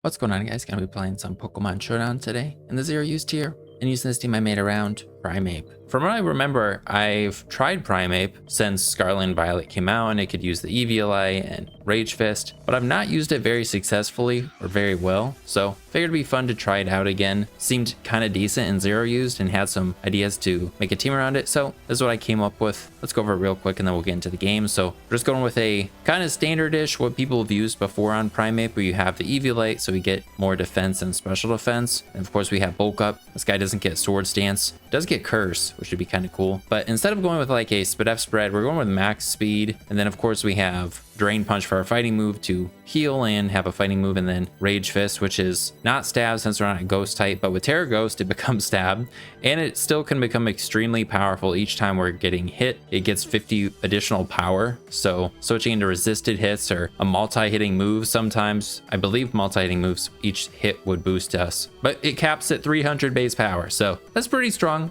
What's going on, guys? Gonna be playing some Pokemon Showdown today in the ZeroUsed tier and using this team I made around Primeape. From what I remember, I've tried Primeape since Scarlet and Violet came out and it could use the Eviolite and Rage Fist, but I've not used it very successfully or very well, so figured it'd be fun to try it out again. Seemed kind of decent in ZeroUsed and had some ideas to make a team around it, so this is what I came up with. Let's go over it real quick and then we'll get into the game. So we're just going with a kind of standard-ish what people have used before on Primeape, where you have the Eviolite, so we get more defense and special defense. And of course we have Bulk Up. This guy doesn't get Sword Stance, does get Curse, which would be kind of cool. But instead of going with like a Spit F spread, we're going with max speed. And then of course we have Drain Punch for our fighting move to heal and have a fighting move, and then Rage Fist, which is not stab since we're not a ghost type, but with Terra Ghost it becomes stab, and it still can become extremely powerful each time we're getting hit. It gets 50 additional power, so switching into resisted hits or a multi-hitting move, sometimes I believe multi-hitting moves each hit would boost us, but it caps at 300 base power, so that's pretty strong.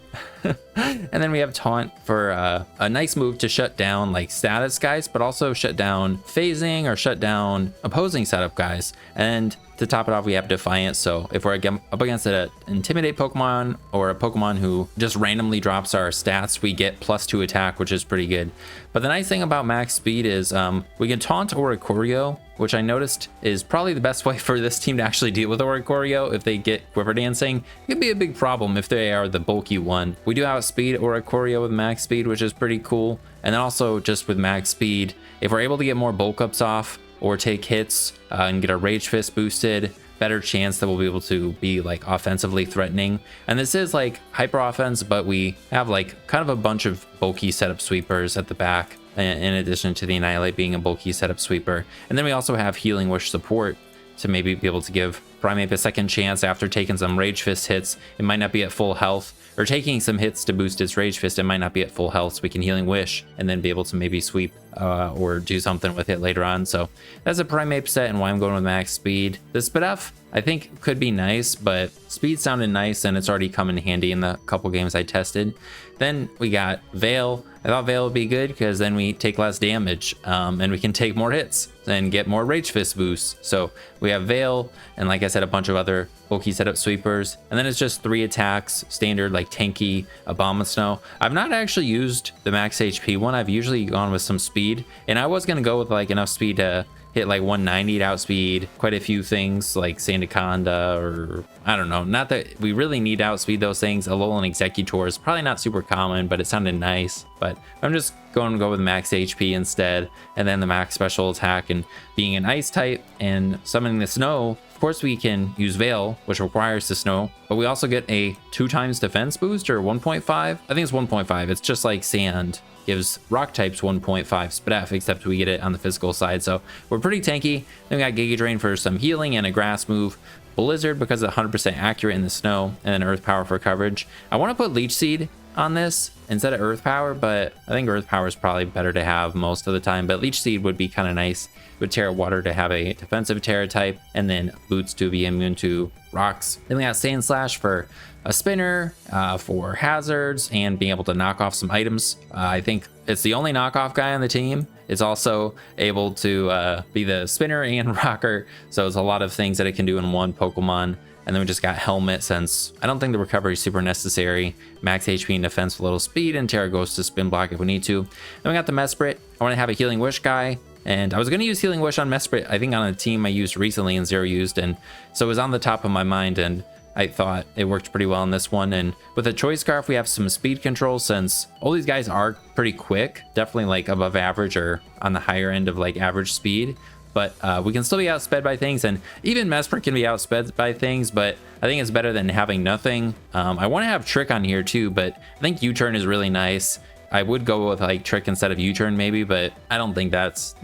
And then we have Taunt for a nice move to shut down like status guys, but also shut down phasing or shut down opposing setup guys. And to top it off, we have Defiance. So if we're up against an Intimidate Pokemon or a Pokemon who just randomly drops our stats, we get +2 attack, which is pretty good. But the nice thing about max speed is we can Taunt Oricorio, which I noticed is probably the best way for this team to actually deal with Oricorio. If they get Quiver Dancing, it could be a big problem if they are the bulky one. We do outspeed Oricorio with max speed, which is pretty cool. And then also just with max speed, if we're able to get more bulk ups off or take hits and get our Rage Fist boosted, better chance that we'll be able to be like offensively threatening. And this is like hyper offense, but we have like kind of a bunch of bulky setup sweepers at the back, in addition to the Annihilape being a bulky setup sweeper. And then we also have Healing Wish support to maybe be able to give Primeape a second chance after taking some Rage Fist hits. It might not be at full health, or taking some hits to boost its Rage Fist, it might not be at full health, so we can Healing Wish and then be able to maybe sweep or do something with it later on. So that's a Primeape set and why I'm going with max speed. The Spit F I think could be nice, but speed sounded nice and it's already come in handy in the couple games I tested. Then we got Veil. I thought Veil would be good because then we take less damage and we can take more hits and get more Rage Fist boosts. So we have Veil and, like I said, a bunch of other bulky setup sweepers. And then it's just 3 attacks, standard like tanky, Abomasnow. I've not actually used the max HP one. I've usually gone with some speed, and I was going to go with like enough speed to hit like 190 to outspeed quite a few things like Sandaconda, or I don't know, not that we really need to outspeed those things. Alolan Executor is probably not super common, but it sounded nice. But I'm just going to go with max HP instead, and then the max special attack, and being an ice type and summoning the snow, of course we can use Veil, which requires the snow, but we also get a 2x defense boost, or 1.5. I think it's 1.5. It's just like sand gives rock types 1.5 Spit F, except we get it on the physical side, so we're pretty tanky. Then we got Giga Drain for some healing and a grass move, Blizzard because it's 100% accurate in the snow, and then Earth Power for coverage. I want to put Leech Seed on this instead of Earth Power, but I think Earth Power is probably better to have most of the time, but Leech Seed would be kind of nice with Terra Water to have a defensive Terra type, and then Boots to be immune to rocks. Then we got Sand Slash for a spinner, for hazards and being able to knock off some items. I think it's the only knockoff guy on the team. It's also able to be the spinner and rocker, so it's a lot of things that it can do in one Pokemon. And then we just got Helmet, since I don't think the recovery is super necessary. Max HP and defense with a little speed, and Terra Ghost to spin block if we need to. Then we got the Mesprit. I want to have a Healing Wish guy, and I was going to use Healing Wish on Mesprit, I think on a team I used recently in ZeroUsed, and so it was on the top of my mind, and I thought it worked pretty well in this one. And with a Choice Scarf, we have some speed control, since all these guys are pretty quick, definitely like above average or on the higher end of like average speed. But we can still be outsped by things, and even Mesprit can be outsped by things, but I think it's better than having nothing. I want to have Trick on here too, but I think U-Turn is really nice. I would go with like Trick instead of U-Turn maybe, but I don't think that's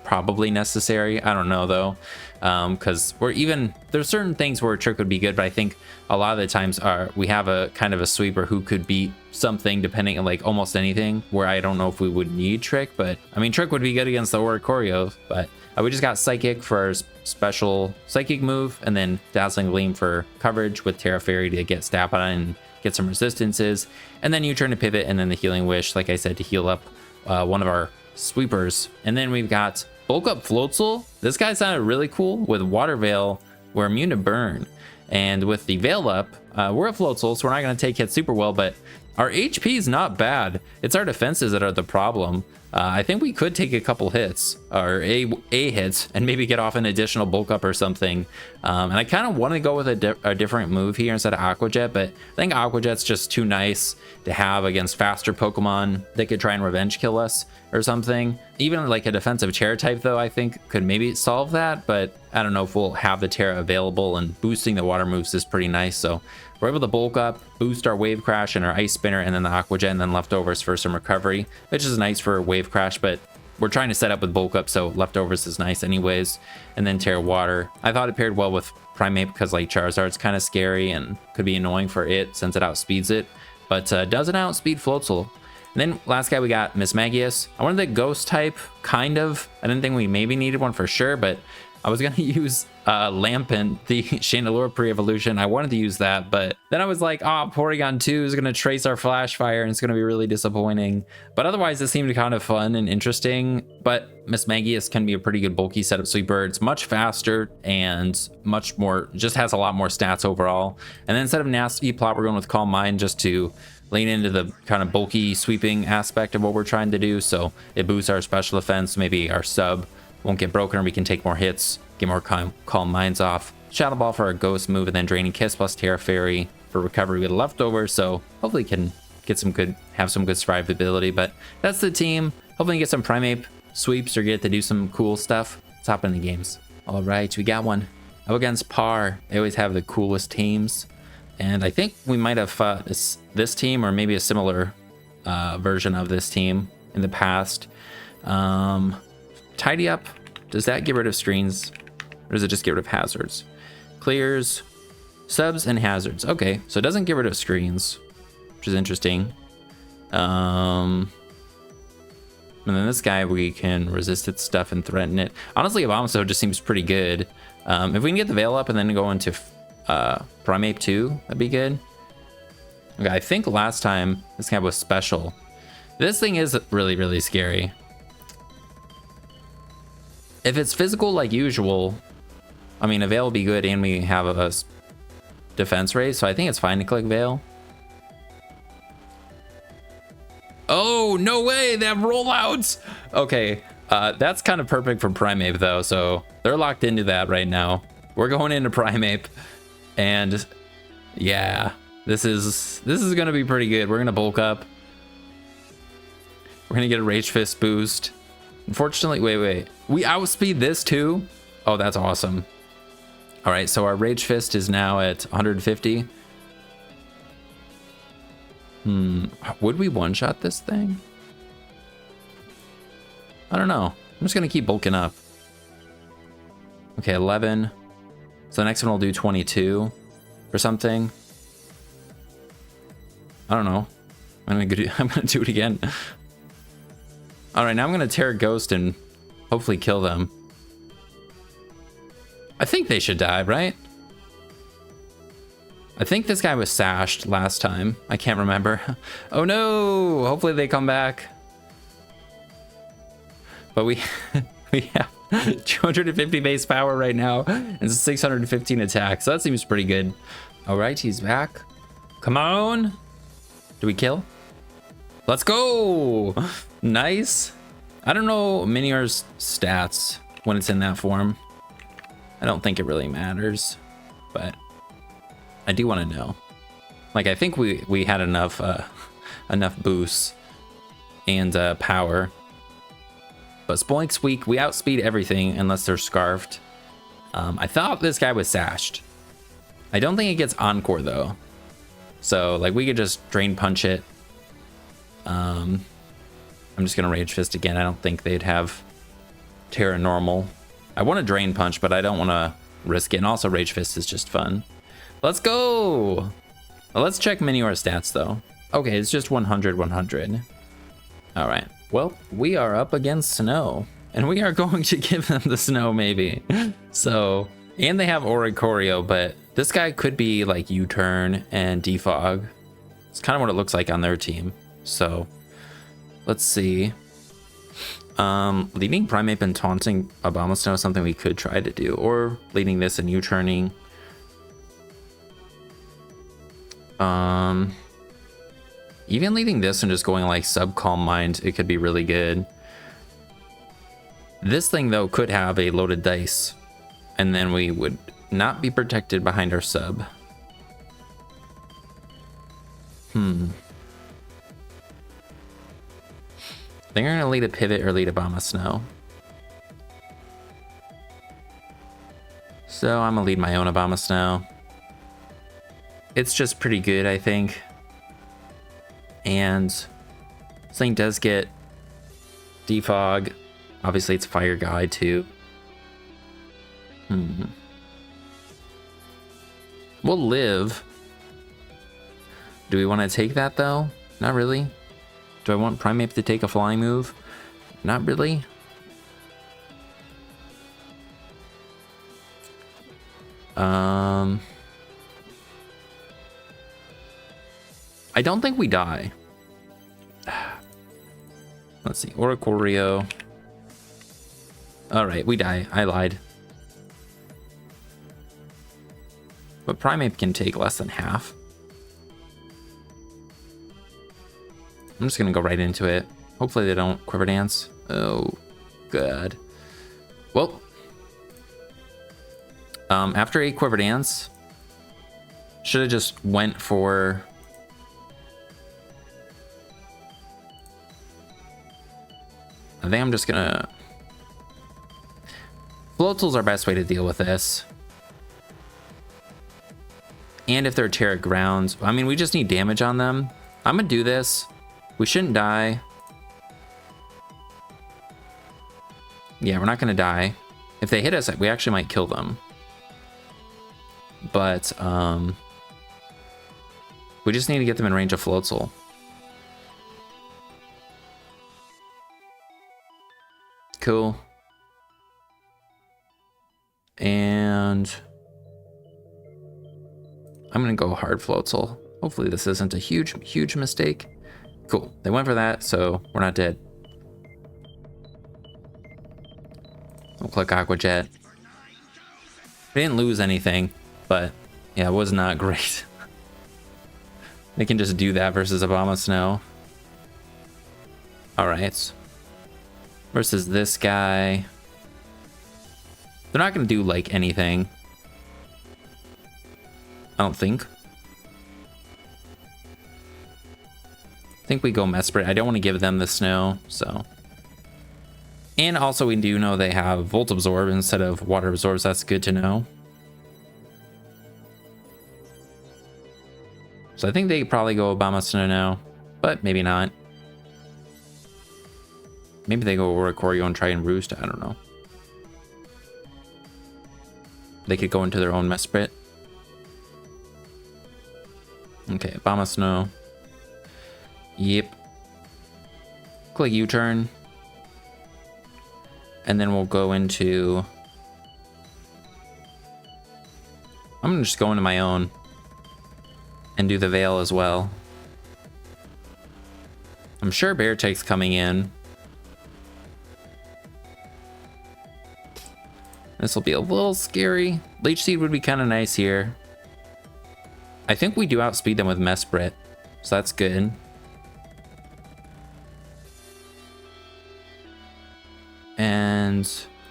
probably necessary. I don't know though, because there's certain things where Trick would be good, but I think a lot of the times we have a kind of a sweeper who could beat something depending on like almost anything, where I don't know if we would need Trick, but I mean Trick would be good against the Oricorio. But we just got Psychic for our special Psychic move, and then Dazzling Gleam for coverage with Terra Fairy to get stab on and get some resistances, and then U-Turn to pivot, and then the Healing Wish, like I said, to heal up one of our sweepers. And then we've got Bulk Up Floatzel. This guy sounded really cool with Water Veil we're immune to burn. And with the Veil up, we're a Floatzel, so we're not going to take hits super well, but our HP is not bad. It's our defenses that are the problem. I think we could take a couple hits, or a hit, and maybe get off an additional bulk up or something. And I kind of want to go with a different move here instead of Aqua Jet, but I think Aqua Jet's just too nice to have against faster Pokemon that could try and revenge kill us or something. Even like a defensive Terra type, though, I think could maybe solve that, but I don't know if we'll have the Terra available, and boosting the water moves is pretty nice. So we're able to bulk up, boost our Wave Crash and our Ice Spinner, and then the Aqua Jet, and then leftovers for some recovery, which is nice for Wave Crash, but we're trying to set up with bulk up, so leftovers is nice anyways. And then Terra Water. I thought it paired well with Primeape because like Charizard's kind of scary and could be annoying for it since it outspeeds it, but doesn't outspeed Floatzel. And then last guy we got Mismagius. I wanted the Ghost type, kind of. I didn't think we maybe needed one for sure, but I was going to use Lampent, the Chandelure pre-evolution. I wanted to use that, but then I was like, oh, Porygon 2 is going to trace our Flash Fire, and it's going to be really disappointing. But otherwise, it seemed kind of fun and interesting. But Mismagius can be a pretty good bulky setup sweeper. It's much faster and much more, just has a lot more stats overall. And then instead of Nasty Plot, we're going with Calm Mind just to lean into the kind of bulky sweeping aspect of what we're trying to do. So it boosts our special defense, maybe our sub won't get broken, or we can take more hits, get more calm minds off. Shadow Ball for our Ghost move, and then Draining Kiss plus Terra Fairy for recovery with leftovers. So hopefully can get some good, have some good survivability. But that's the team. Hopefully get some Primeape sweeps or get to do some cool stuff. Let's hop in the games. All right, we got one up against Par. They always have the coolest teams, and I think we might have fought this team or maybe a similar version of this team in the past. Tidy Up, does that get rid of screens, or does it just get rid of hazards? Clears subs and hazards. Okay, so it doesn't get rid of screens, which is interesting. And then this guy, we can resist its stuff and threaten it. Honestly, Abomasnow just seems pretty good. If we can get the Veil up and then go into Primeape 2, that'd be good. Okay, I think last time this guy was special. This thing is really, really scary. If it's physical like usual, I mean, a Veil will be good, and we have a defense raise, so I think it's fine to click Veil. Oh, no way, they have rollouts! Okay, that's kind of perfect for Primeape, though, so they're locked into that right now. We're going into Primeape, and yeah, this is gonna be pretty good. We're gonna bulk up. We're gonna get a Rage Fist boost. Unfortunately, wait. We outspeed this too? Oh, that's awesome. All right, so our Rage Fist is now at 150. Would we one-shot this thing? I don't know. I'm just gonna keep bulking up. Okay, 11. So the next one will do 22 or something. I don't know. I'm gonna do it again. All right, now I'm gonna Terra Ghost and hopefully kill them. I think they should die, right? I think this guy was sashed last time. I can't remember. Oh no! Hopefully they come back. But we have 250 base power right now and 615 attack, so that seems pretty good. All right, he's back. Come on! Do we kill? Let's go! Nice. I don't know Minior's stats when it's in that form. I don't think it really matters, but I do want to know. Like, I think we had enough enough boosts and power. But Spoink's weak. We outspeed everything unless they're scarfed. I thought this guy was sashed. I don't think it gets Encore though. So like we could just Drain Punch it. I'm just gonna Rage Fist again. I don't think they'd have Terra Normal. I want to Drain Punch, but I don't want to risk it. And also Rage Fist is just fun. Let's go. Well, let's check Minior stats though. Okay, it's just 100, 100. All right. Well, we are up against Snow, and we are going to give them the Snow maybe. So, and they have Oricorio, but this guy could be like U-Turn and Defog. It's kind of what it looks like on their team. So, let's see. Leading Primeape and taunting Abomasnow is something we could try to do, or leading this and U-turning. Even leading this and just going like sub Calm Mind, it could be really good. This thing though could have a loaded dice, and then we would not be protected behind our sub. I think we're gonna lead a pivot or lead a Abomasnow. So I'm gonna lead my own Abomasnow. It's just pretty good, I think. And this thing does get defog. Obviously it's Fire Guide too. We'll live. Do we want to take that though? Not really. Do I want Primeape to take a flying move? Not really. I don't think we die. Let's see. Oricorio. Alright, we die. I lied. But Primeape can take less than half. I'm just gonna go right into it. Hopefully they don't Quiver Dance. Oh, God. Well, after a Quiver Dance, should have just went for... I think I'm just gonna... Floatzel's our best way to deal with this. And if they're Terra Grounds, I mean, we just need damage on them. I'm gonna do this. We shouldn't die. Yeah, we're not gonna die. If they hit us, we actually might kill them. But, we just need to get them in range of Floatzel. Cool. And I'm gonna go hard Floatzel. Hopefully this isn't a huge mistake. Cool. They went for that, so we're not dead. We'll click Aqua Jet. We didn't lose anything, but yeah, it was not great. They can just do that versus Abomasnow. Alright. Versus this guy. They're not going to do, like, anything. I don't think. I think we go Mesprit. I don't want to give them the snow, so. And also we do know they have Volt Absorb instead of Water Absorbs. That's good to know. So I think they probably go Abomasnow now, but maybe not. Maybe they go Oricorio and try and Roost. I don't know. They could go into their own Mesprit. Okay, Abomasnow. Yep. Click U-turn. And then we'll go into... I'm gonna just go into my own. And do the Veil as well. I'm sure Beartake's coming in. This will be a little scary. Leech Seed would be kind of nice here. I think we do outspeed them with Mesprit, so that's good. And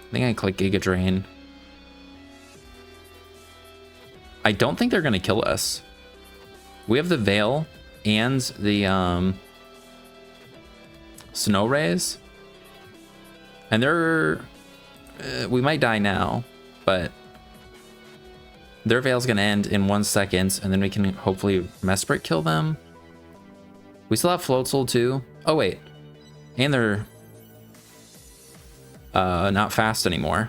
I think I click Giga Drain. I don't think they're gonna kill us. We have the Veil and the Snow Rays, and they're we might die now, but their Veil's gonna end in 1 second, and then we can hopefully Mesprit kill them. We still have Floatzel too. Oh wait, and they're not fast anymore.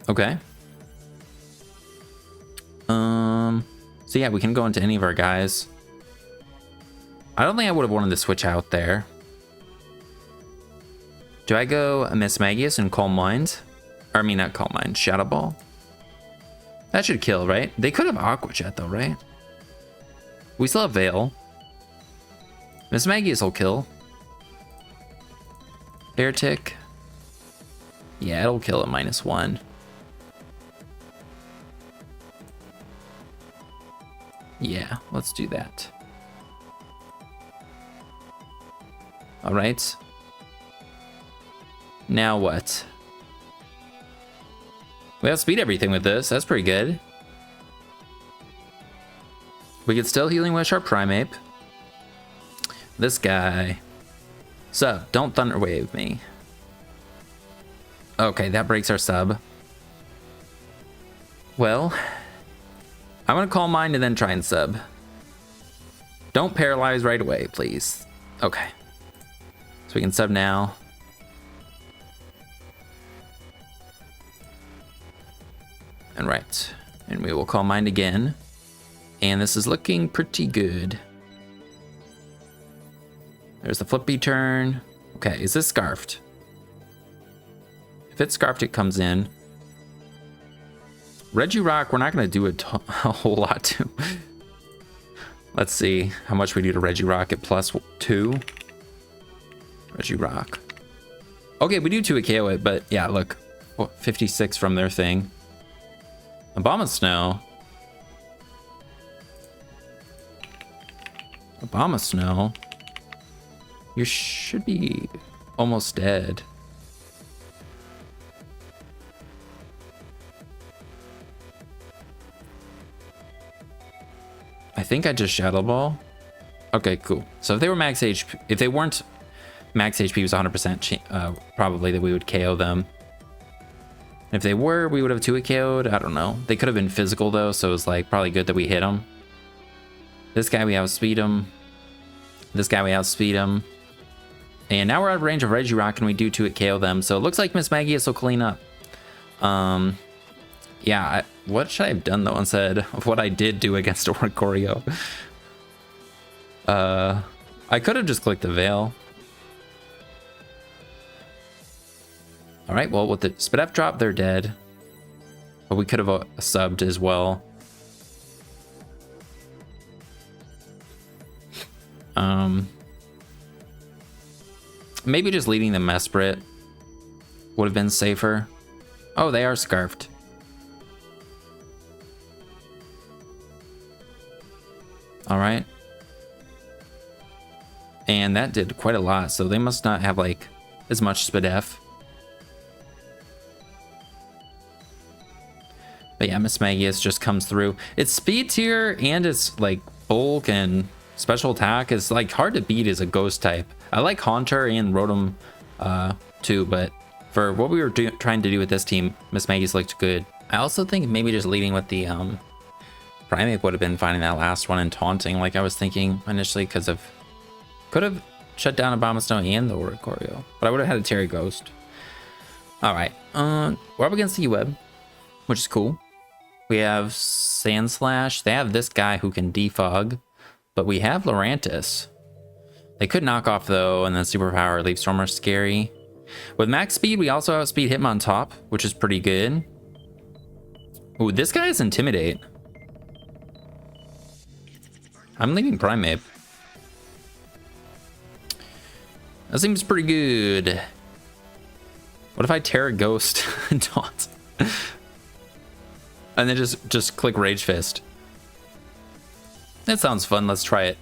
Okay. So yeah, we can go into any of our guys. I don't think I would have wanted to switch out there. Do I go Mismagius and Calm Mind? Or I mean, not Calm Mind, Shadow Ball? That should kill, right? They could have Aqua Jet though, right? We still have Veil. Mismagius will kill. Bear Tick. Yeah, it'll kill at -1. Yeah, let's do that. All right. Now what? We outspeed everything with this. That's pretty good. We could still Healing Wish our Primeape. This guy. Sub, don't Thunder Wave me. Okay, that breaks our sub. Well, I'm gonna Calm Mind and then try and sub. Don't paralyze right away, please. Okay. So we can sub now. And right. And we will Calm Mind again. And this is looking pretty good. There's the flippy turn. Okay, is this Scarfed? If it's Scarfed, it comes in. Regirock, we're not going to do a whole lot to. Let's see how much we do to Regirock at +2. Regirock. Okay, we do 2 KO it, but yeah, look. 56 from their thing. Abomasnow. Abomasnow. You should be almost dead. I think I just Shadow Ball. Okay, cool. So if they were max HP, if they weren't max HP was 100% probably that we would KO them. If they were, we would have 2 KO'd. I don't know. They could have been physical though, so it's like probably good that we hit them. This guy we outspeed him. This guy we outspeed him. And now we're out of range of Regirock and we do 2 KO them. So it looks like Miss Magius will clean up. Yeah, what should I have done though instead of what I did do against Oricorio? I could have just clicked the Veil. All right, well with the Spidef drop, they're dead. But we could have subbed as well. Maybe just leading the Mesprit would have been safer. Oh, they are Scarfed. All right. And that did quite a lot, so they must not have like as much Spidef. But yeah, Miss Magius just comes through. Its speed tier and its like bulk and special attack is like hard to beat as a ghost type. I like Haunter and Rotom too, but for what we were trying to do with this team, Miss Magius looked good. I also think maybe just leading with the Primeape would have been finding that last one and taunting like I was thinking initially, because of could have shut down Abomasnow and the Oricorio, but I would have had a Terry Ghost. All right, we're up against the U-Web, which is cool. We have Sandslash. They have this guy who can defog, but we have Lurantis. They could knock off though, and then Superpower Leaf Storm are scary. With max speed, we also outspeed Hitmontop, which is pretty good. Ooh, this guy is Intimidate. I'm leaving Primeape. That seems pretty good. What if I Terra Ghost and taunt? And then just click Rage Fist. That sounds fun. Let's try it.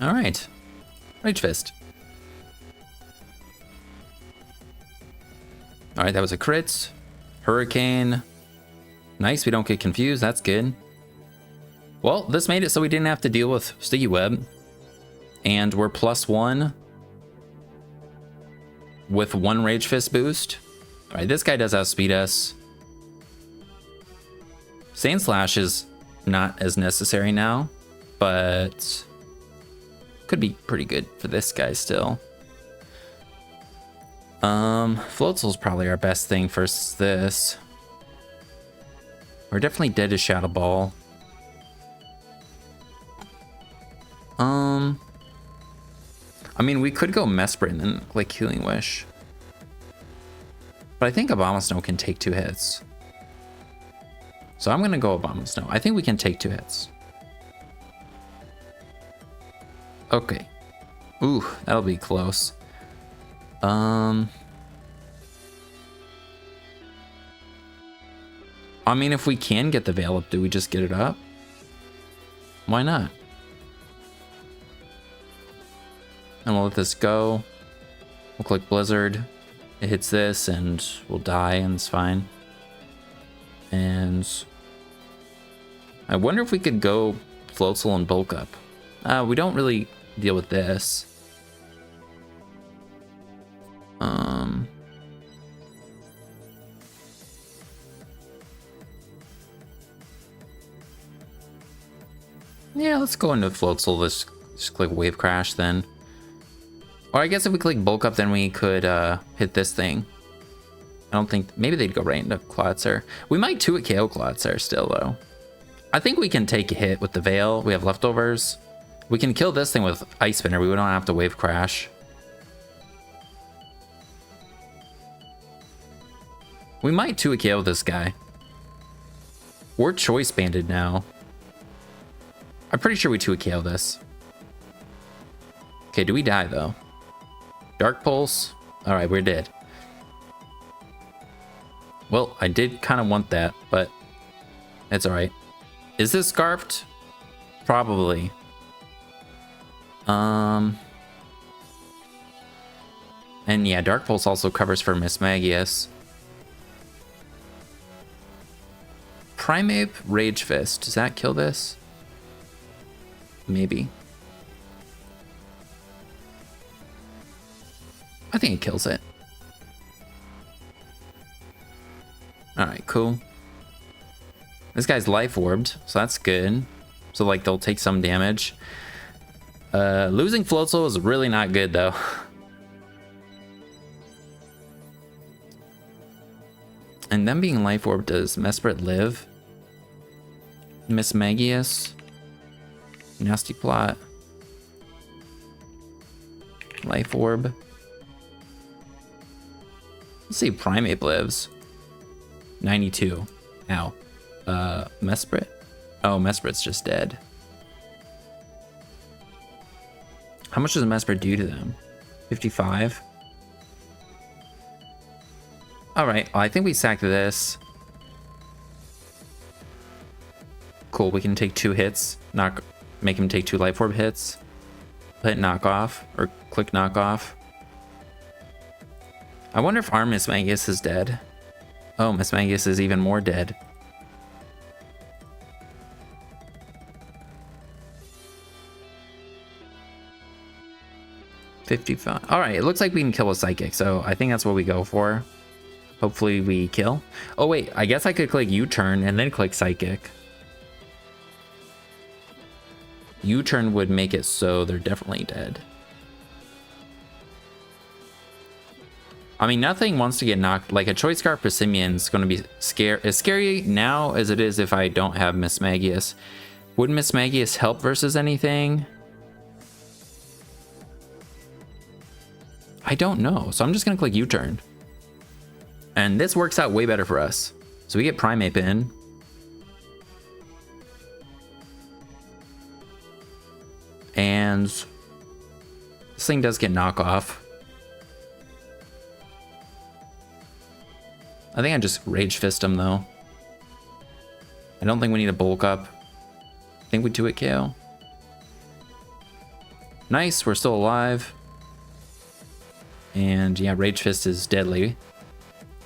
All right. Rage Fist. All right, that was a crit. Hurricane. Nice, we don't get confused. That's good. Well, this made it so we didn't have to deal with Sticky Web. And we're +1 with 1 Rage Fist boost. All right, this guy does outspeed us. Sandslash is not as necessary now, but could be pretty good for this guy still. Floatzel's probably our best thing versus this. We're definitely dead to Shadow Ball. I mean, we could go Mesprit and then like Healing Wish. But I think Abomasnow can take 2 hits. So I'm gonna go Abomasnow. I think we can take 2 hits. Okay. Ooh, that'll be close. I mean, if we can get the veil up, do we just get it up? Why not? And we'll let this go. We'll click Blizzard. It hits this and we'll die and it's fine. And I wonder if we could go Floatzel and bulk up. We don't really deal with this. Yeah, let's go into Floatzel. Let's just click Wave Crash then. Or I guess if we click bulk up, then we could hit this thing. I don't think, maybe they'd go right into Klotzer. We might 2-hit KO Klotzer still though. I think we can take a hit with the Veil. We have leftovers. We can kill this thing with Ice Spinner. We don't have to Wave Crash. We might 2-hit KO this guy. We're Choice Banded now. I'm pretty sure we 2-hit KO this. Okay, do we die though? Dark Pulse. All right, we're dead. Well, I did kind of want that, but it's all right. Is this Scarfed? Probably. And yeah, Dark Pulse also covers for Mismagius. Primeape, Rage Fist. Does that kill this? Maybe. I think it kills it. Alright, cool. This guy's life orbed, so that's good. So like they'll take some damage. Losing Floatzel is really not good though. And them being life orbed, does Mesprit live? Mismagius. Nasty Plot. Life orb. Let's see if Primeape lives. 92. Ow. Mesprit? Oh, Mesprit's just dead. How much does Mesprit do to them? 55? Alright, well, I think we sacked this. Cool, we can take 2 hits. Make him take 2 life orb hits. Hit knockoff, or click knockoff. I wonder if our Mismagius is dead. Oh, Mismagius is even more dead. $55. Alright, it looks like we can kill a Psychic, so I think that's what we go for. Hopefully we kill. Oh wait, I guess I could click U-turn and then click Psychic. U-turn would make it so they're definitely dead. I mean, nothing wants to get knocked. Like a Choice Scarf Pissimian is going to be as scary now as it is if I don't have Mismagius. Would Mismagius help versus anything? I don't know. So I'm just going to click U-turn. And this works out way better for us. So we get Primeape in. And this thing does get knockoff. I think I just Rage Fist him though. I don't think we need a bulk up. I think we 2-hit KO. Nice, we're still alive. And yeah, Rage Fist is deadly.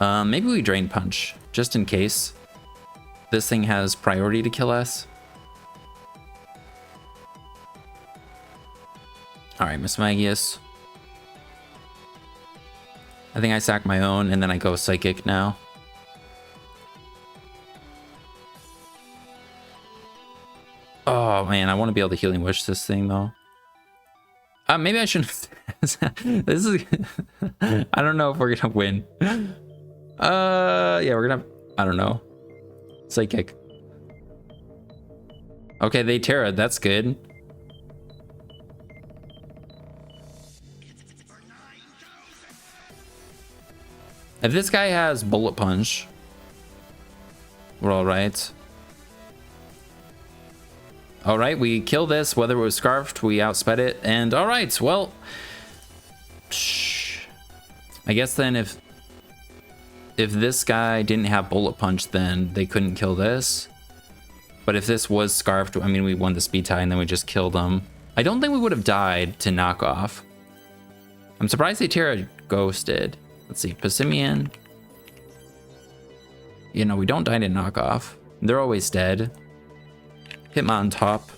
Maybe we Drain Punch, just in case. This thing has priority to kill us. Alright, Mismagius. I think I sack my own, and then I go Psychic now. Oh man, I want to be able to Healing Wish this thing though. Maybe I shouldn't. This is. I don't know if we're gonna win. Yeah, we're gonna. I don't know. Psychic. Okay, they Terra. That's good. If this guy has Bullet Punch, we're all right. All right, we kill this, whether it was scarfed, we outsped it. And all right, well, I guess then if this guy didn't have bullet punch, then they couldn't kill this. But if this was scarfed, I mean, we won the speed tie and then we just killed him. I don't think we would have died to knock off. I'm surprised they Terra ghosted. Let's see, Passimian. You know, we don't die to knock off. They're always dead. Hitmon top.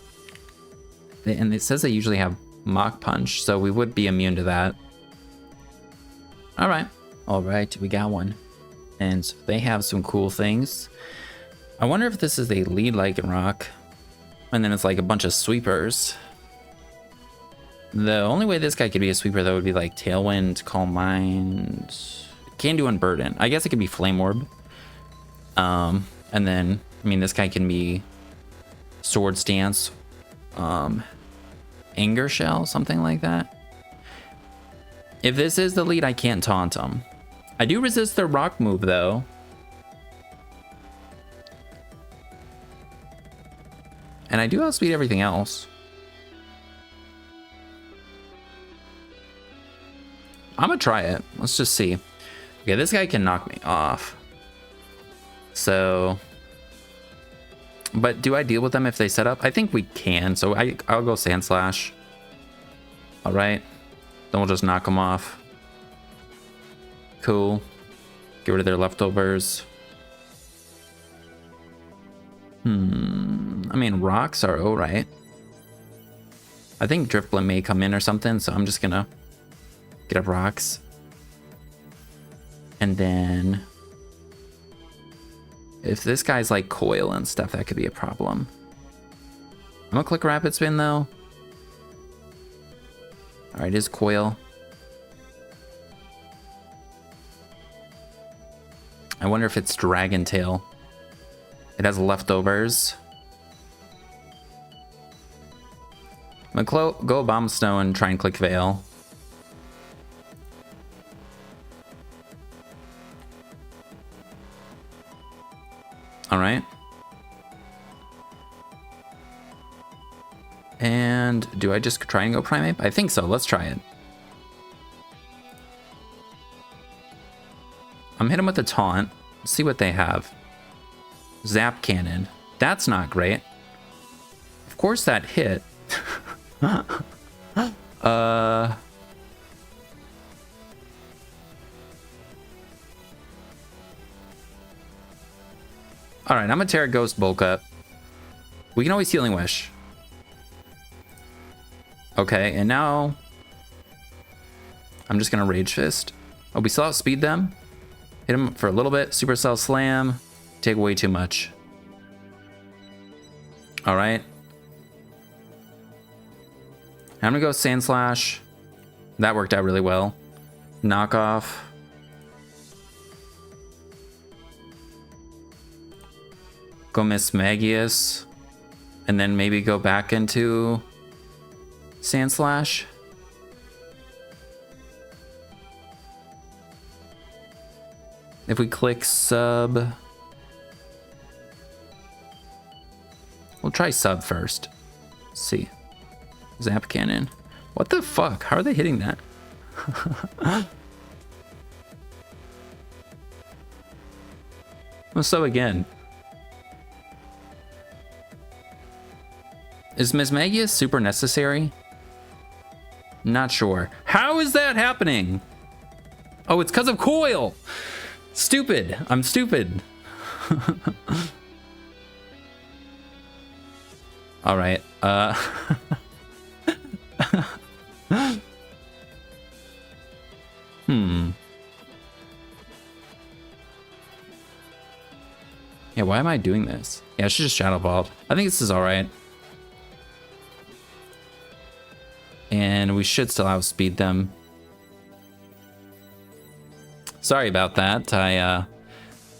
And it says they usually have Mach Punch, so we would be immune to that. All right. All right, we got one. And they have some cool things. I wonder if this is a lead Lycanroc. And then it's like a bunch of sweepers. The only way this guy could be a sweeper, though, would be like Tailwind, Calm Mind. Can do Unburden. I guess it could be Flame Orb. And then, I mean, this guy can be Sword Stance, Anger Shell, something like that. If this is the lead, I can't taunt him. I do resist their rock move, though. And I do outspeed everything else. I'm gonna try it. Let's just see. Okay, this guy can knock me off. So... But do I deal with them if they set up? I think we can, so I'll go Sand Slash. All right, then we'll just knock them off. Cool. Get rid of their leftovers. I mean, rocks are all right. I think Drifblim may come in or something, so I'm just gonna get up rocks. And then... if this guy's like coil and stuff, that could be a problem. I'm gonna click Rapid Spin though. All right, is coil. I wonder if it's Dragon Tail. It has leftovers. I'm gonna go Bomb Snow and try and click Veil. All right. And do I just try and go Primeape? I think so. Let's try it. I'm hitting with a taunt. Let's see what they have. Zap Cannon. That's not great. Of course that hit. All right, I'm gonna Terra Ghost Bulk Up. We can always Healing Wish. Okay, and now I'm just gonna Rage Fist. Oh, we still outspeed them. Hit them for a little bit. Supercell Slam. Take way too much. All right. I'm gonna go Sand Slash. That worked out really well. Knock off. Go Miss Magius, and then maybe go back into Sand Slash. If we click sub, we'll try sub first. Let's see. Zap Cannon. What the fuck? How are they hitting that? Well, sub again. Is Mismagius super necessary? Not sure. How is that happening? Oh, it's because of coil. Stupid. I'm stupid. All right. Yeah, why am I doing this? Yeah, I should just Shadow Ball. I think this is all right. And we should still outspeed them. Sorry about that. I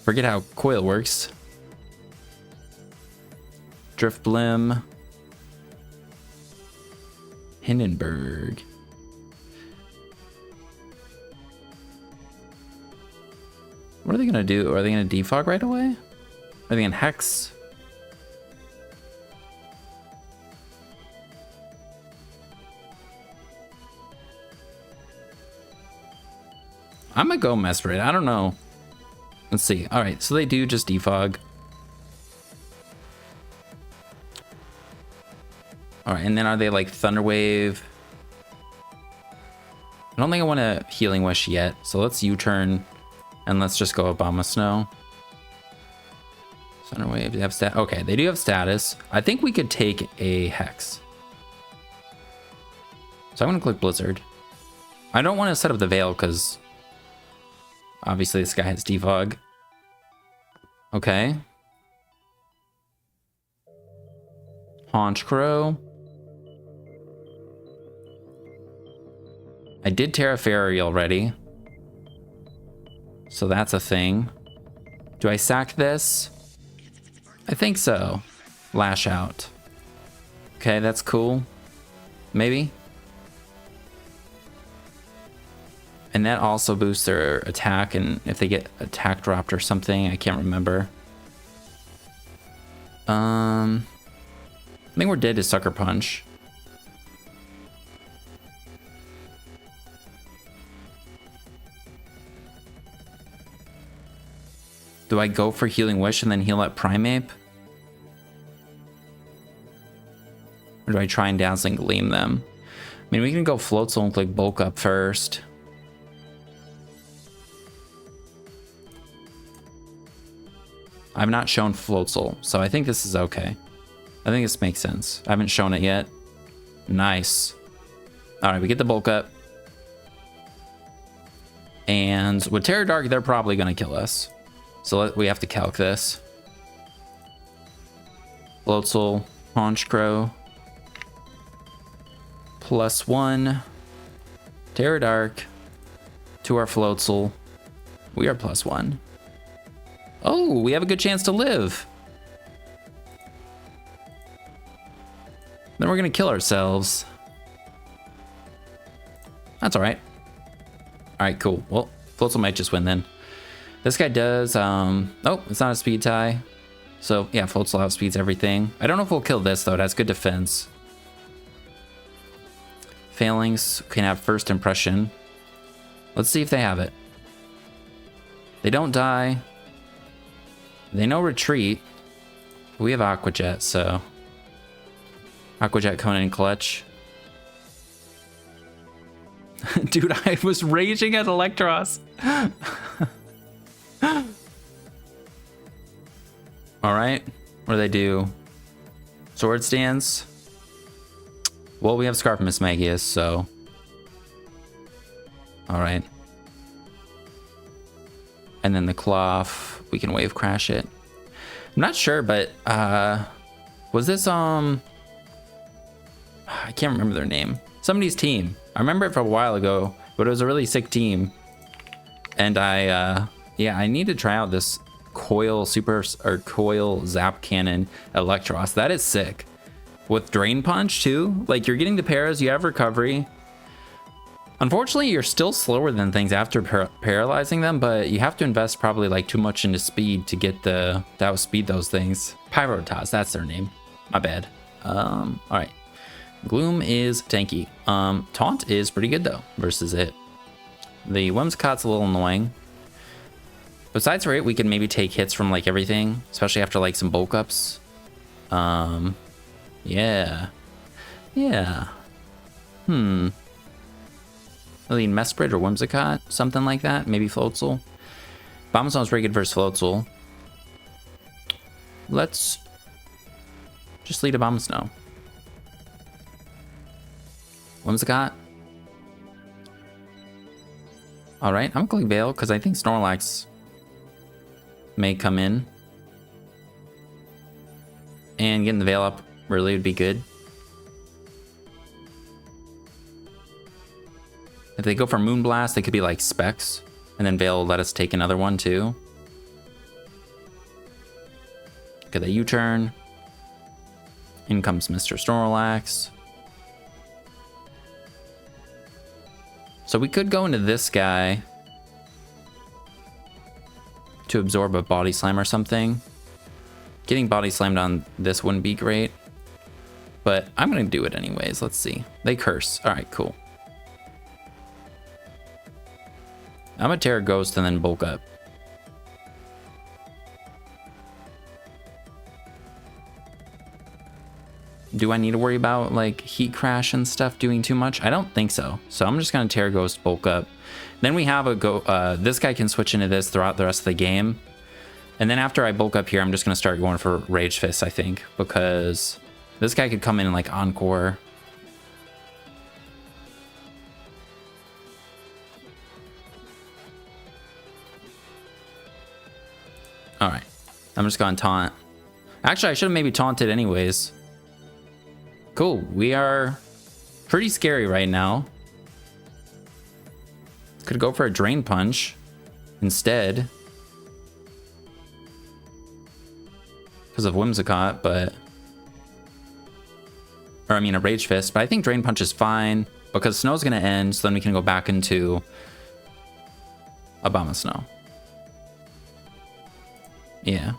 forget how coil works. Drifblim. Hindenburg. What are they gonna do? Are they gonna defog right away? Are they gonna Hex? I'm gonna go Mesprit. I don't know. Let's see. All right, so they do just defog. All right, and then are they like Thunder Wave? I don't think I want a Healing Wish yet, so let's U-turn and let's just go Abomasnow. Thunder Wave, they have stat. Okay, they do have status. I think we could take a Hex. So I'm gonna click Blizzard. I don't want to set up the Veil because obviously this guy has defog. Okay. Haunch Crow. I did Terra Fairy already, so that's a thing. Do I sack this? I think so. Lash Out. Okay, that's cool. Maybe. And that also boosts their attack, and if they get attack dropped or something, I can't remember. I think we're dead to Sucker Punch. Do I go for Healing Wish and then heal at Primeape? Or do I try and Dazzling Gleam them? I mean, we can go Floatzel and click Bulk Up first. I've not shown Floatzel, so I think this is okay. I think this makes sense. I haven't shown it yet. Nice. All right, we get the Bulk Up. And with Terror Dark, they're probably going to kill us. So we have to calc this. Floatzel, Haunch Crow. +1. Terror Dark. To our Floatzel. We are +1. Oh, we have a good chance to live. Then we're gonna kill ourselves. That's all right. All right, cool. Well, Floatzel might just win then. This guy does, oh, it's not a speed tie. So yeah, Floatzel outspeeds everything. I don't know if we'll kill this though, it has good defense. Failings can have first impression. Let's see if they have it. They don't die. They know retreat. We have Aqua Jet, so. Aqua Jet coming in clutch. Dude, I was raging at Electros. Alright, what do they do? Sword Stance. Well, we have Scarf Mismagius, so. Alright. And then the Cloth, we can Wave Crash it. I'm not sure, but was this I can't remember their name. Somebody's team. I remember it from a while ago, but it was a really sick team. And yeah, I need to try out this Coil Zap Cannon Electros. That is sick. With Drain Punch too. Like, you're getting the paras, you have recovery. Unfortunately, you're still slower than things after paralyzing them, but you have to invest probably like too much into speed to get to outspeed those things. Pyrotas, that's their name. My bad. All right. Gloom is tanky. Taunt is pretty good though versus it. The Whimsicott's a little annoying. Besides for it, we can maybe take hits from like everything, especially after like some bulk ups. Yeah. Yeah. Really Mesprit or Whimsicott, something like that. Maybe Floatzel. Abomasnow's very good versus Floatzel. Let's just lead Abomasnow. Whimsicott. Alright, I'm going to Veil because I think Snorlax may come in. And getting the Veil up really would be good. If they go for Moonblast, they could be like Specs. And then Veil will let us take another one too. Okay, the U-turn. In comes Mr. Snorlax. So we could go into this guy to absorb a Body Slam or something. Getting Body Slammed on this wouldn't be great. But I'm going to do it anyways. Let's see. They curse. All right, cool. I'm gonna Terra Ghost and then bulk up. Do I need to worry about like heat crash and stuff doing too much? I don't think so. So I'm just gonna Terra Ghost, bulk up. Then we have a go. This guy can switch into this throughout the rest of the game. And then after I bulk up here, I'm just gonna start going for Rage Fist, I think, because this guy could come in and like Encore. All right, I'm just gonna taunt. Actually, I should have maybe taunted anyways. Cool, we are pretty scary right now. Could go for a Drain Punch instead. Because of Whimsicott, but... Or I mean a Rage Fist, but I think Drain Punch is fine. Because Snow's gonna end, so then we can go back into Abomasnow. Yeah.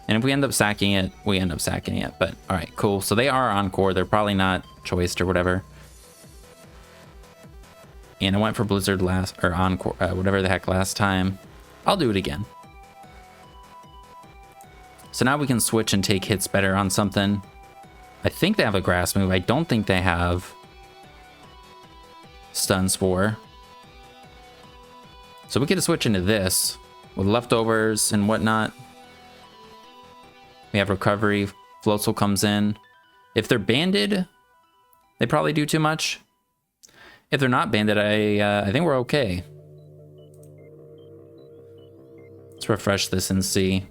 And if we end up sacking it, we end up sacking it. But all right, cool. So they are Encore. They're probably not choiced or whatever. And I went for Blizzard last, or Encore, whatever the heck last time. I'll do it again. So now we can switch and take hits better on something. I think they have a grass move. I don't think they have Stun Spore. So we get to switch into this with leftovers and whatnot. We have recovery. Floatzel comes in. If they're banded, they probably do too much. If they're not banded, I think we're okay. Let's refresh this and see.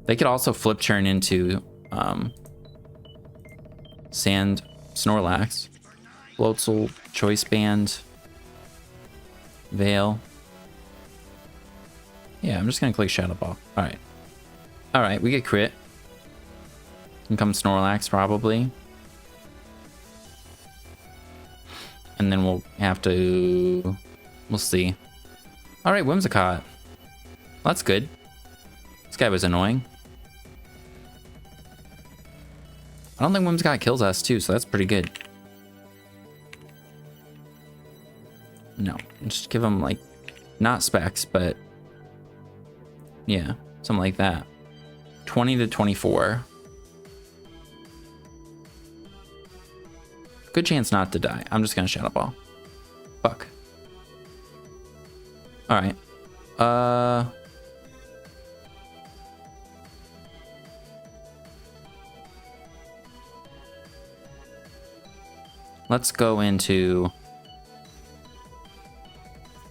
They could also flip turn into Sand Snorlax. Floatzel, Choice Band, Veil. Yeah, I'm just gonna click Shadow Ball. Alright. Alright, we get crit. And come Snorlax probably. And then we'll have to... We'll see. Alright, Whimsicott. That's good. This guy was annoying. I don't think Whimsicott kills us too, so that's pretty good. No, just give him like, not specs, but yeah, something like that. 20 to 24. Good chance not to die. I'm just gonna Shadow Ball. Fuck. Alright. Let's go into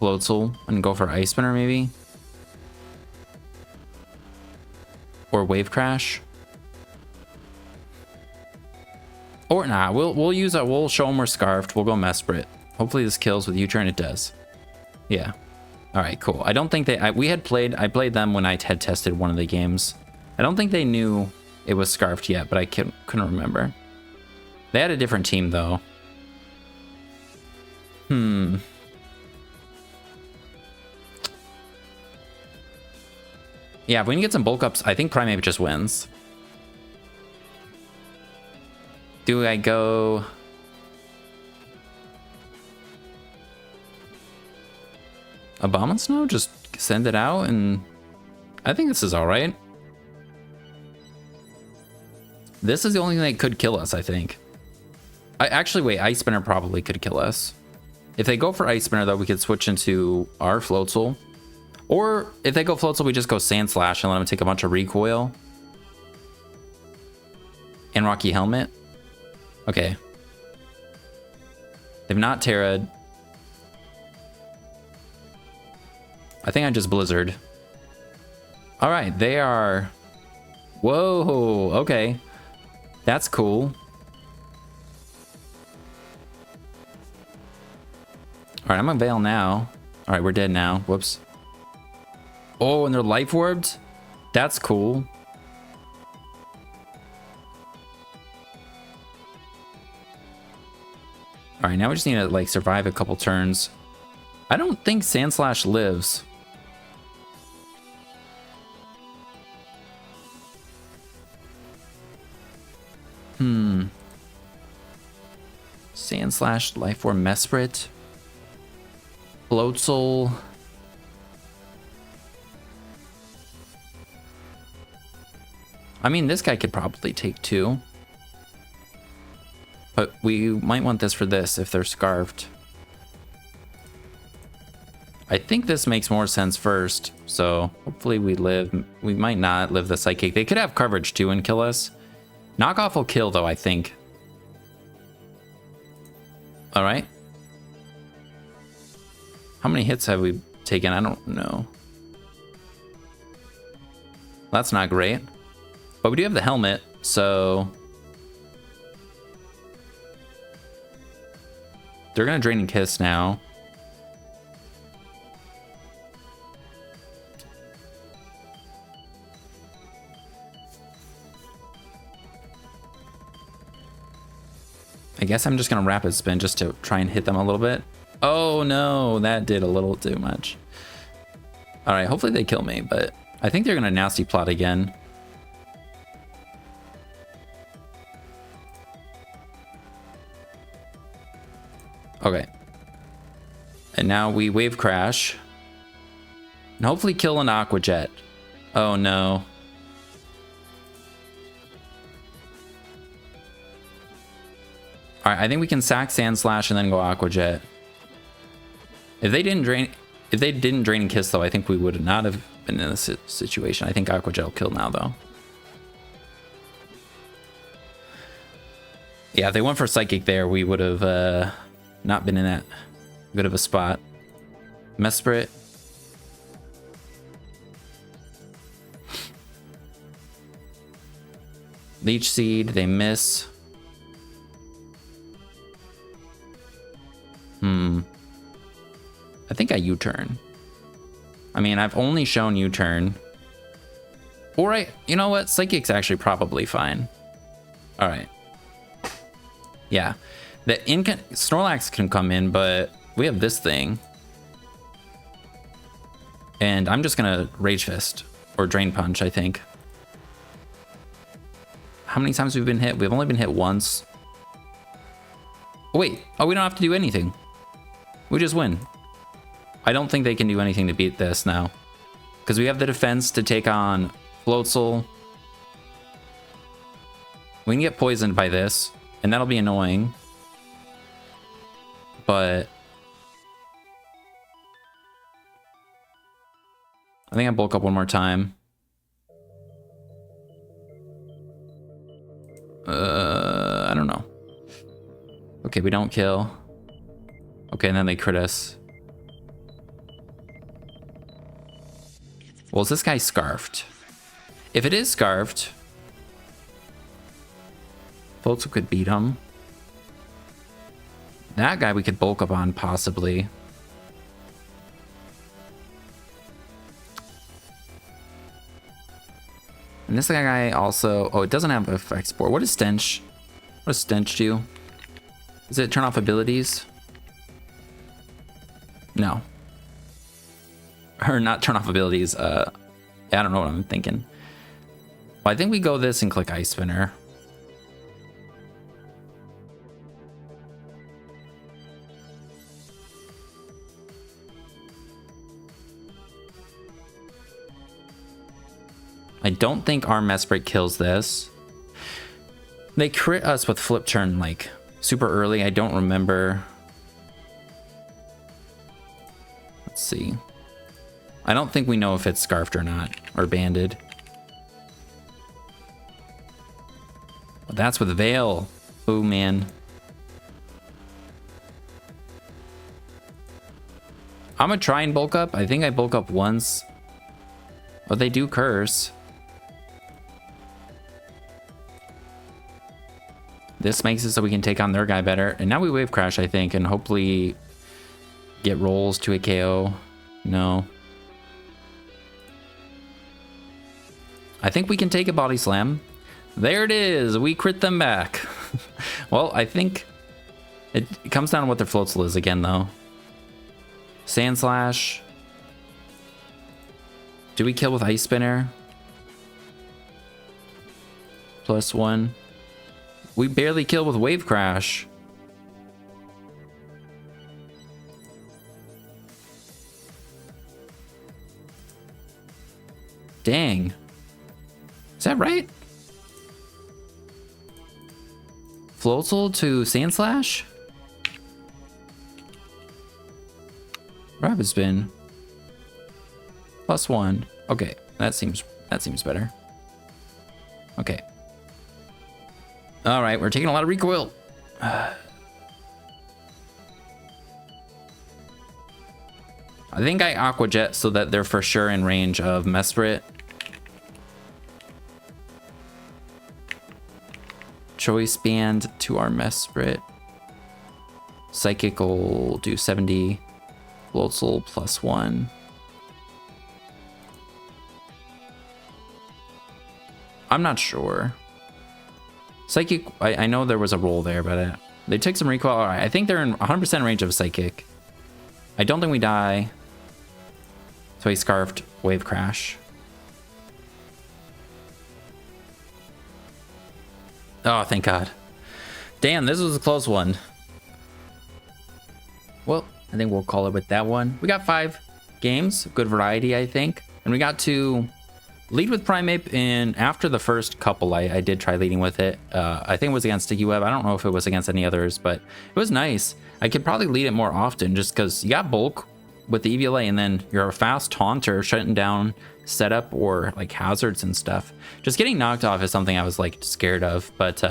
Floatzel and go for Ice Spinner maybe. Or Wave Crash. Or nah, we'll use it. We'll show them we're scarfed. We'll go Mesprit. Hopefully this kills with U-turn. It does. Yeah. All right, cool. I don't think they. I played them when I had tested one of the games. I don't think they knew it was scarfed yet, but I couldn't remember. They had a different team though. Yeah, if we can get some bulk ups, I think Primeape just wins. Do I go... Abomasnow? Just send it out and... I think this is alright. This is the only thing that could kill us, I think. Actually, wait, Ice Spinner probably could kill us. If they go for Ice Spinner, though, we could switch into our Floatzel. Or if they go Floatzel, we just go Sand Slash and let them take a bunch of recoil. And Rocky Helmet. Okay. They've not Terra'd. I think I just Blizzard. All right, they are... Whoa, okay. That's cool. All right, I'm gonna Veil now. All right, we're dead now. Whoops. Oh, and they're Life Orbed? That's cool. All right, now we just need to like survive a couple turns. I don't think Sandslash lives. Sandslash, Life Orb, Mesprit. Floatzel. I mean, this guy could probably take 2. But we might want this for this if they're scarfed. I think this makes more sense first. So hopefully we live. We might not live the Psychic. They could have coverage too and kill us. Knockoff will kill though, I think. All right. How many hits have we taken? I don't know. That's not great. But we do have the helmet, so... They're gonna Drain and Kiss now. I guess I'm just gonna Rapid Spin just to try and hit them a little bit. Oh no, that did a little too much. All right, hopefully they kill me, but I think they're gonna Nasty Plot again. Okay. And now we Wave Crash. And hopefully kill an Aqua Jet. Oh no. Alright, I think we can sack Sand Slash and then go Aqua Jet. If they didn't drain and Kiss though, I think we would not have been in this situation. I think Aqua Jet will kill now though. Yeah, if they went for Psychic there, we would have not been in that good of a spot. Mesprit. Leech Seed, they miss. I think I U-turn. I mean, I've only shown U-turn. Or you know what? Psychic's actually probably fine. All right. Yeah. The Snorlax can come in, but we have this thing. And I'm just gonna Rage Fist or Drain Punch, I think. How many times have we been hit? We've only been hit once. Oh, wait. Oh, we don't have to do anything. We just win. I don't think they can do anything to beat this now. Because we have the defense to take on Floatzel. We can get poisoned by this, and that'll be annoying. But I think I bulk up one more time. I don't know. Okay, we don't kill. Okay, and then they crit us. Well, is this guy scarfed? If it is scarfed, Floatzel could beat him. That guy we could bulk up on, possibly. And this guy also... Oh, it doesn't have effects board. What is Stench? What does Stench do? Does it turn off abilities? No. Or not turn off abilities. I don't know what I'm thinking. Well, I think we go this and click Ice Spinner. I don't think our Mesprit kills this. They crit us with Flip Turn like super early. I don't remember. Let's see. I don't think we know if it's scarfed or not, or banded. Well, that's with Veil. Oh man. I'm gonna try and bulk up. I think I bulk up once. But they do curse. This makes it so we can take on their guy better. And now we Wave Crash, I think, and hopefully get rolls to a KO. No. I think we can take a Body Slam. There it is. We crit them back. Well, I think it comes down to what their Floatzel is again, though. Sand Slash. Do we kill with Ice Spinner? +1. We barely kill with Wave Crash. Dang. Is that right? Floatzel to Sandslash? Rapid Spin. +1. Okay, that seems better. Okay. All right, we're taking a lot of recoil. I think I Aqua Jet so that they're for sure in range of Mesprit. Choice Band to our Mesprit. Psychic will do 70. Floatzel +1. I'm not sure. Psychic, I know there was a roll there, but they took some recoil. All right, I think they're in 100% range of Psychic. I don't think we die. So he Scarfed Wave Crash. Oh, thank God. Damn, this was a close one. Well, I think we'll call it with that one. We got 5 games, good variety, I think. And we got to lead with Primeape in after the first couple. I did try leading with it. I think it was against Sticky Web. I don't know if it was against any others, but it was nice. I could probably lead it more often just because you got bulk with the Eviolite, and then you're a fast taunter shutting down setup or like hazards and stuff. Just getting knocked off is something I was like scared of, but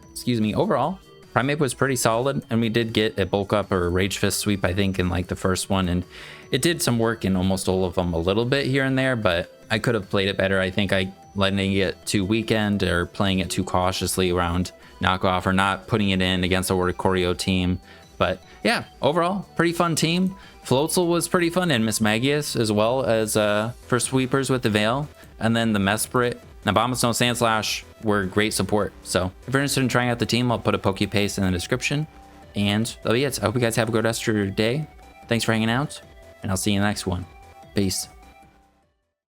excuse me, overall Primeape was pretty solid, and we did get a bulk up or a Rage Fist sweep, I think, in like the first one, and it did some work in almost all of them a little bit here and there, but I could have played it better. I think I letting it too weekend or playing it too cautiously around knockoff or not putting it in against a Choreo team. But yeah, overall, pretty fun team. Floatzel was pretty fun, and Miss Magius as well as for sweepers with the Veil. And then the Mesprit, Abomasnow, Sandslash were great support. So if you're interested in trying out the team, I'll put a Pokepaste in the description. And that'll be it. I hope you guys have a good rest of your day. Thanks for hanging out, and I'll see you in the next one. Peace.